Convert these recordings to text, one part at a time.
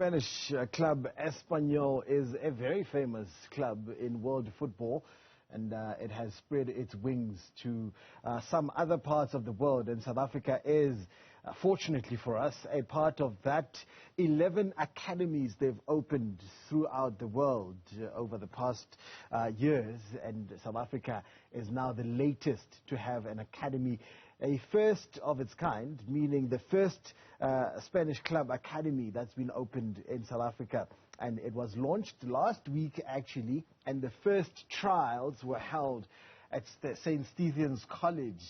Spanish club Espanyol is a very famous club in world football, and it has spread its wings to some other parts of the world. And South Africa is, fortunately for us, a part of that 11 academies they've opened throughout the world over the past years. And South Africa is now the latest to have an academy, a first of its kind, meaning the first Spanish club academy that's been opened in South Africa. And it was launched last week, actually, and the first trials were held at St. Stephen's College,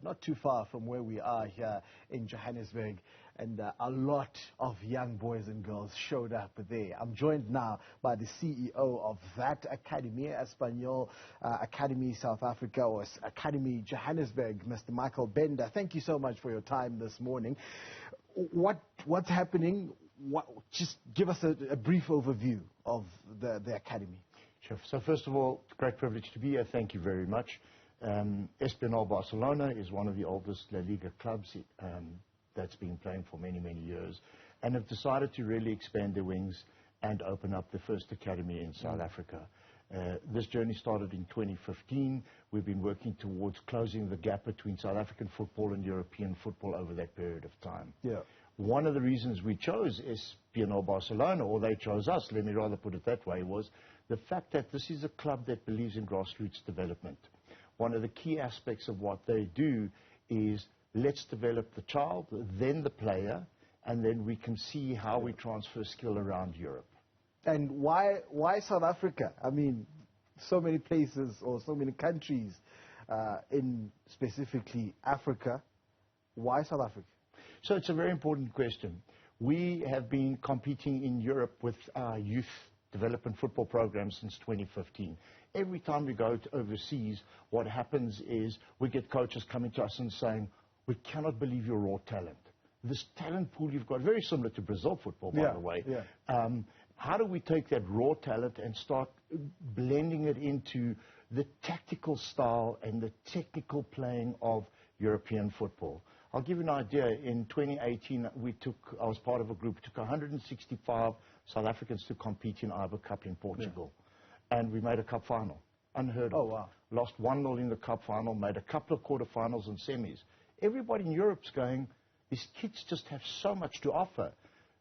not too far from where we are here in Johannesburg. And a lot of young boys and girls showed up there. I'm joined now by the CEO of that academy, Espanyol Academy South Africa, or Academy Johannesburg, Mr. Michael Bender. Thank you so much for your time this morning. What's happening? Just give us a brief overview of the academy. Sure. So first of all, it's a great privilege to be here. Thank you very much. Espanyol Barcelona is one of the oldest LaLiga clubs that's been playing for many, many years, and have decided to really expand their wings and open up the first academy in South Africa. This journey started in 2015. We've been working towards closing the gap between South African football and European football over that period of time. Yeah. One of the reasons we chose Espanyol Barcelona, or they chose us, let me rather put it that way, was the fact that this is a club that believes in grassroots development. One of the key aspects of what they do is let's develop the child, then the player, and then we can see how we transfer skill around Europe. And why South Africa? I mean, so many places or so many countries in specifically Africa. Why South Africa? So it's a very important question. We have been competing in Europe with our youth development football program since 2015. Every time we go to overseas, what happens is we get coaches coming to us and saying, we cannot believe your raw talent. This talent pool you've got, very similar to Brazil football, by the way. Yeah. How do we take that raw talent and start blending it into the tactical style and the technical playing of European football? I'll give you an idea. In 2018, I was part of a group, took 165 South Africans to compete in Iber Cup in Portugal. Yeah. And we made a cup final. Unheard of. Oh, wow. Lost 1-0 in the cup final, made a couple of quarterfinals and semis. Everybody in Europe's going, these kids just have so much to offer.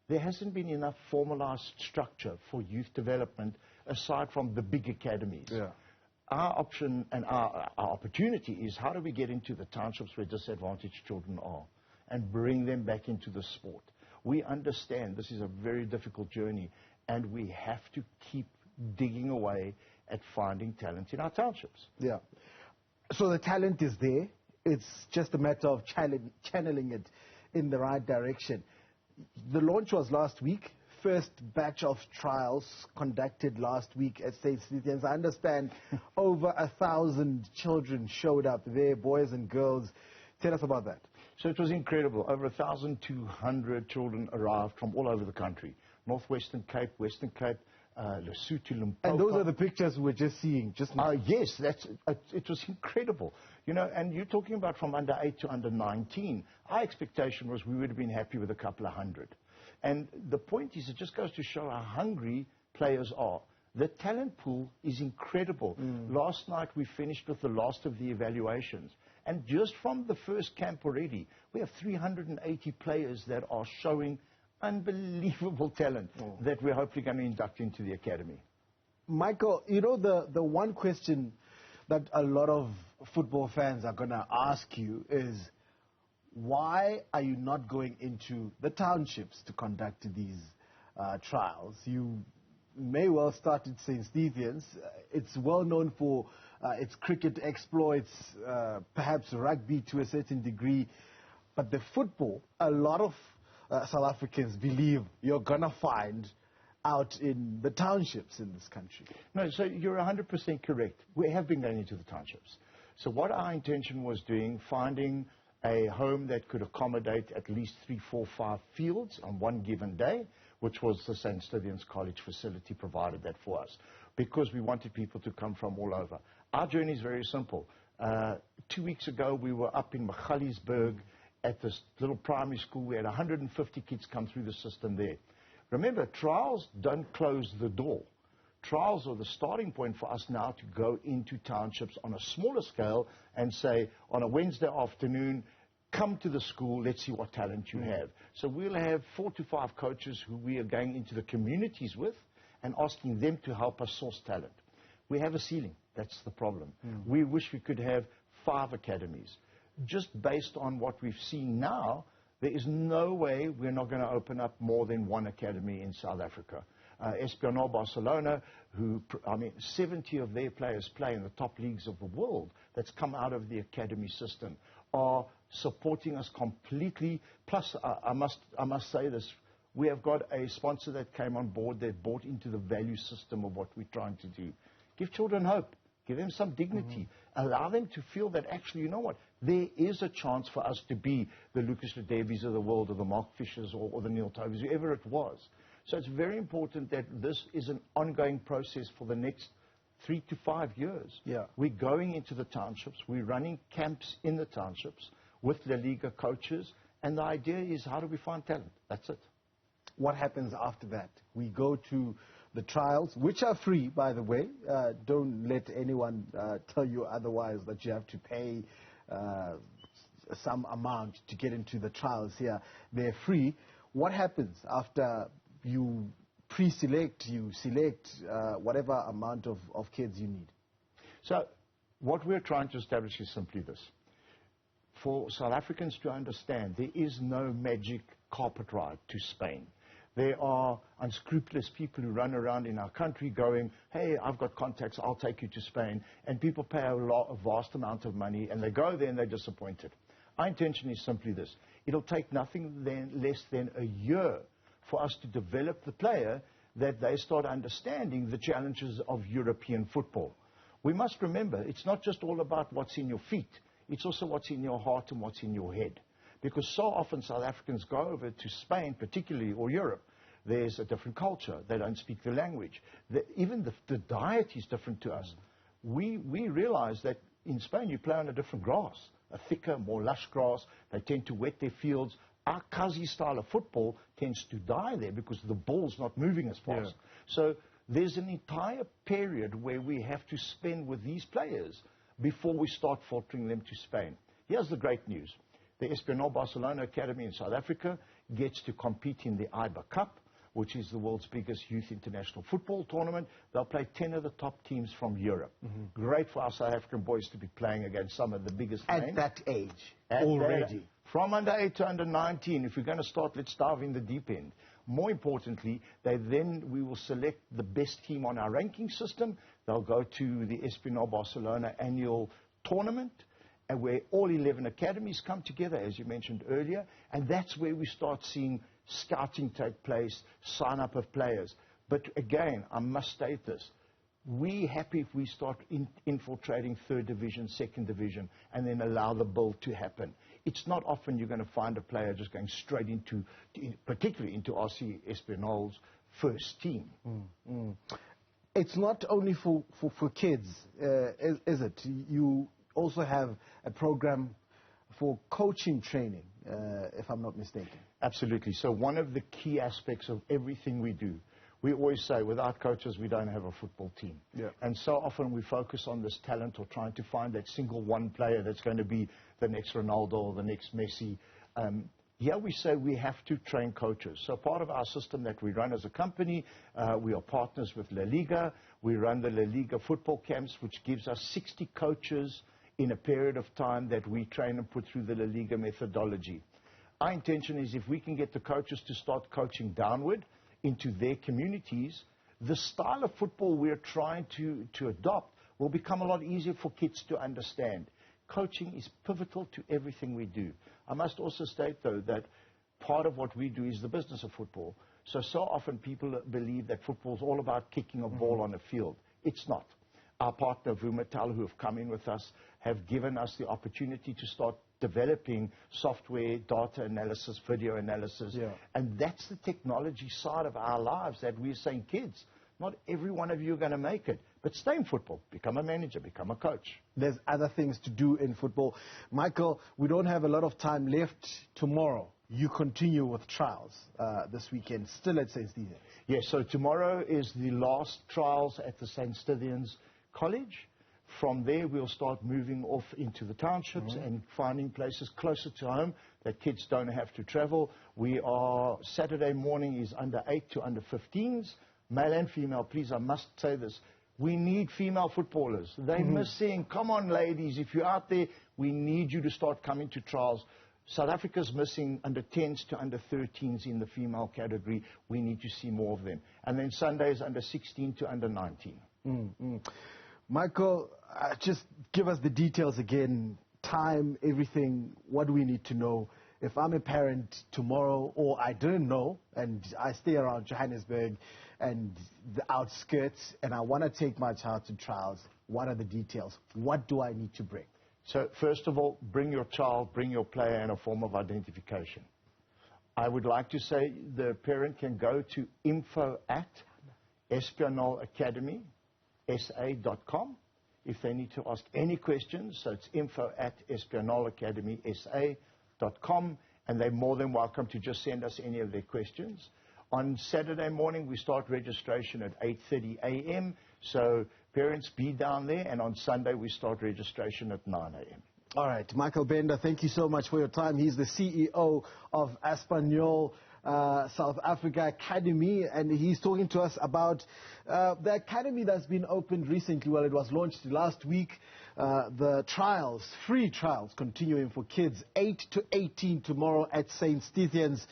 There hasn't been enough formalized structure for youth development aside from the big academies. Yeah. Our option and our opportunity is how do we get into the townships where disadvantaged children are and bring them back into the sport. We understand this is a very difficult journey, and we have to keep digging away at finding talent in our townships. Yeah. So the talent is there. It's just a matter of channeling it in the right direction. The launch was last week. First batch of trials conducted last week at St. Stephen's. I understand over 1,000 children showed up there, boys and girls. Tell us about that. So it was incredible. Over 1,200 children arrived from all over the country. Northwestern Cape, Western Cape, Lesotho, Limpopo. And those are the pictures we're just seeing just now. Yes, it was incredible. You know, and you're talking about from under 8 to under 19. Our expectation was we would have been happy with a couple of hundred. And the point is, it just goes to show how hungry players are. The talent pool is incredible. Last night we finished with the last of the evaluations. And just from the first camp already, we have 380 players that are showing unbelievable talent that we're hopefully going to induct into the academy. Michael, you know, the one question that a lot of football fans are going to ask you is, why are you not going into the townships to conduct these trials? You may well start at St. Stephen's. It's well known for its cricket exploits, perhaps rugby to a certain degree. But the football, a lot of South Africans believe you're going to find out in the townships in this country. No, so you're 100% correct. We have been going into the townships. So what our intention was doing, finding a home that could accommodate at least 3, 4, 5 fields on one given day, which was the St. Stephen's College facility provided that for us, because we wanted people to come from all over. Our journey is very simple. 2 weeks ago, we were up in Johannesburg at this little primary school. We had 150 kids come through the system there. Remember, trials don't close the door. Trials are the starting point for us now to go into townships on a smaller scale and say, on a Wednesday afternoon, come to the school, let's see what talent you have. So we'll have 4 to 5 coaches who we are going into the communities with and asking them to help us source talent. We have a ceiling. That's the problem. We wish we could have 5 academies. Just based on what we've seen now, there is no way we're not going to open up more than 1 academy in South Africa. Espanyol Barcelona, 70 of their players play in the top leagues of the world that's come out of the academy system, are supporting us completely. Plus, I must say this, we have got a sponsor that came on board that bought into the value system of what we're trying to do. Give children hope. Give them some dignity. Allow them to feel that actually, you know what, there is a chance for us to be the Lucas Ledevis of the world, or the Mark Fishers, or the Neil Tovies, whoever it was. So it's very important that this is an ongoing process for the next 3 to 5 years. Yeah. We're going into the townships. We're running camps in the townships with LaLiga coaches. And the idea is, how do we find talent? That's it. What happens after that? We go to the trials, which are free, by the way. Don't let anyone tell you otherwise, that you have to pay some amount to get into the trials here. They're free. What happens after you pre-select, you select whatever amount of kids you need? So what we're trying to establish is simply this. For South Africans to understand, there is no magic carpet ride to Spain. There are unscrupulous people who run around in our country going, hey, I've got contacts, I'll take you to Spain. And people pay a vast amount of money, and they go there and they're disappointed. Our intention is simply this. It'll take nothing less than a year for us to develop the player that they start understanding the challenges of European football. We must remember, it's not just all about what's in your feet. It's also what's in your heart and what's in your head. Because so often South Africans go over to Spain, particularly, or Europe. There's a different culture. They don't speak the language. Even the diet is different to us. We realize that in Spain you play on a different grass, a thicker, more lush grass. They tend to wet their fields. Our Kazi style of football tends to die there because the ball's not moving as fast. Yeah. So there's an entire period where we have to spend with these players before we start filtering them to Spain. Here's the great news. The Espanyol Barcelona Academy in South Africa gets to compete in the IBA Cup, which is the world's biggest youth international football tournament. They'll play 10 of the top teams from Europe. Great for our South African boys to be playing against some of the biggest names. At that age, already. From under 8 to under 19, if we're going to start, let's dive in the deep end. More importantly, we will select the best team on our ranking system. They'll go to the Espanyol Barcelona annual tournament, and where all 11 academies come together, as you mentioned earlier, and that's where we start seeing scouting take place, sign-up of players. But again, I must state this. We're happy if we start infiltrating 3rd division, 2nd division, and then allow the build to happen. It's not often you're going to find a player just going straight into, particularly into RC Espanyol's first team. It's not only for kids, is it? You also have a program for coaching training, if I'm not mistaken. Absolutely. So one of the key aspects of everything we do, we always say, without coaches, we don't have a football team. Yeah. And so often we focus on this talent or trying to find that single one player that's going to be the next Ronaldo or the next Messi. Here we say we have to train coaches. So part of our system that we run as a company, we are partners with LaLiga. We run the LaLiga football camps, which gives us 60 coaches in a period of time that we train and put through the LaLiga methodology. Our intention is if we can get the coaches to start coaching downward into their communities, the style of football we're trying to adopt will become a lot easier for kids to understand. Coaching is pivotal to everything we do. I must also state, though, that part of what we do is the business of football. So often people believe that football is all about kicking a ball on a field. It's not. Our partner, Vumatal, who have come in with us, have given us the opportunity to start developing software, data analysis, video analysis. Yeah. And that's the technology side of our lives that we're saying, kids, not every one of you are going to make it, but stay in football. Become a manager, become a coach. There's other things to do in football. Michael, we don't have a lot of time left tomorrow. you continue with trials this weekend, still at St. Stephen's. Yes, so tomorrow is the last trials at the St. Stephen's College. From there, we'll start moving off into the townships and finding places closer to home that kids don't have to travel. Saturday morning is under 8 to under 15s, male and female. Please, I must say this. We need female footballers. They're missing. Come on, ladies. If you're out there, we need you to start coming to trials. South Africa's missing under 10s to under 13s in the female category. We need to see more of them. And then Sundays under 16 to under 19. Michael, just give us the details again, time, everything, what do we need to know? If I'm a parent tomorrow, or I didn't know, and I stay around Johannesburg and the outskirts, and I want to take my child to trials, what are the details? What do I need to bring? So, first of all, bring your child, bring your player, and a form of identification. I would like to say the parent can go to info@espanyolacademysa.com if they need to ask any questions. So it's info@espanyolacademysa.com, and they're more than welcome to just send us any of their questions. On Saturday morning, we start registration at 8:30 a.m., so parents be down there, and on Sunday, we start registration at 9 a.m. All right, Michael Bender, thank you so much for your time. He's the CEO of Espanyol South Africa Academy, and he's talking to us about the academy that's been opened recently. Well, it was launched last week. The trials, free trials, continuing for kids 8 to 18 tomorrow at St. Stephen's.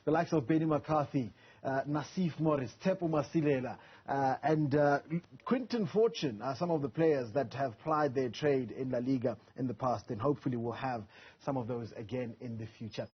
The likes of Benny McCarthy, Nassif Morris, Tepo Masilela, and Quinton Fortune are some of the players that have plied their trade in LaLiga in the past, and hopefully we'll have some of those again in the future.